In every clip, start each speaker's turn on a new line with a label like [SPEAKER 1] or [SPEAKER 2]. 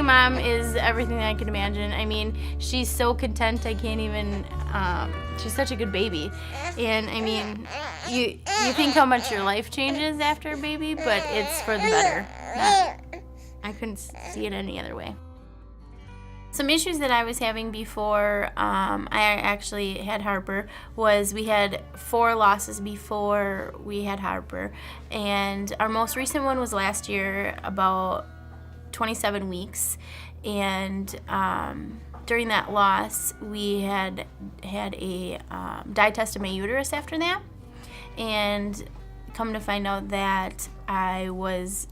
[SPEAKER 1] a mom is everything that I could imagine. I mean, she's so content, I can't even, she's such a good baby. And I mean, you think how much your life changes after a baby, but it's for the better. I couldn't see it any other way. Some issues that I was having before I actually had Harper was we had 4 losses before we had Harper, and our most recent one was last year, about 27 weeks, and during that loss we had a dye test of my uterus after that, and come to find out that I was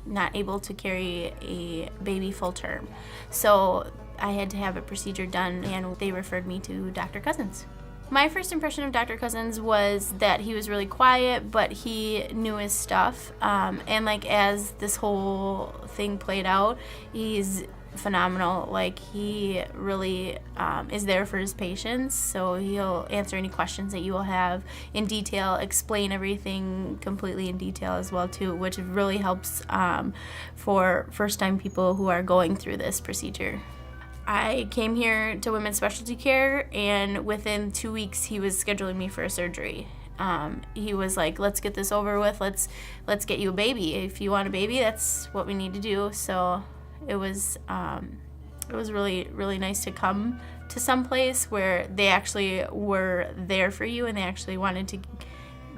[SPEAKER 1] not able to carry a baby full term. So I had to have a procedure done, and they referred me to Dr. Cousins. My first impression of Dr. Cousins was that he was really quiet, but he knew his stuff. And like as this whole thing played out, he's phenomenal. Like he really is there for his patients, so he'll answer any questions that you will have in detail, explain everything completely in detail as well too, which really helps for first-time people who are going through this procedure. I came here to Women's Specialty Care, and within 2 weeks he was scheduling me for a surgery. He was like, let's get this over with, let's get you a baby. If you want a baby, that's what we need to do. So it was really, really nice to come to some place where they actually were there for you and they actually wanted to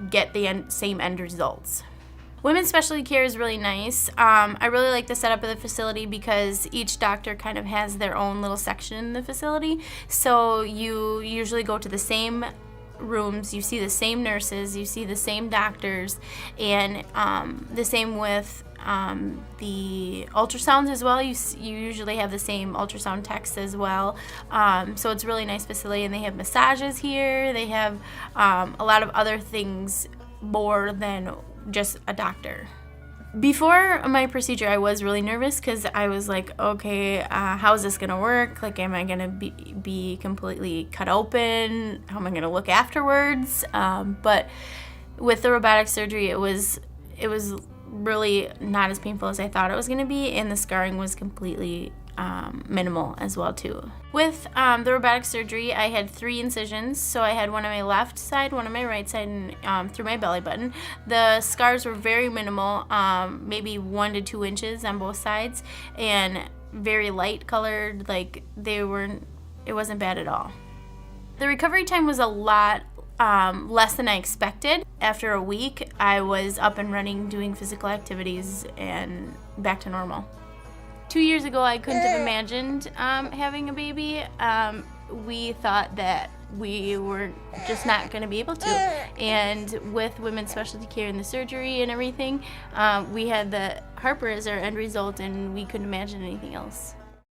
[SPEAKER 1] get the same end results. Women's Specialty Care is really nice. I really like the setup of the facility because each doctor kind of has their own little section in the facility. So you usually go to the same rooms, you see the same nurses, you see the same doctors, and the same with the ultrasounds as well. You usually have the same ultrasound techs as well. So it's a really nice facility, and they have massages here. They have a lot of other things more than just a doctor. Before my procedure, I was really nervous because I was like, okay, how is this gonna work? Like, am I gonna be completely cut open? How am I gonna look afterwards? But with the robotic surgery, it was really not as painful as I thought it was gonna be, and the scarring was completely minimal as well too. With the robotic surgery, I had 3 incisions. So I had one on my left side, one on my right side, and through my belly button. The scars were very minimal, maybe 1 to 2 inches on both sides, and very light colored. Like it wasn't bad at all. The recovery time was a lot less than I expected. After a week, I was up and running, doing physical activities, and back to normal. 2 years ago, I couldn't have imagined having a baby. We thought that we were just not going to be able to. And with Women's Specialty Care and the surgery and everything, we had the Harper as our end result, and we couldn't imagine anything else.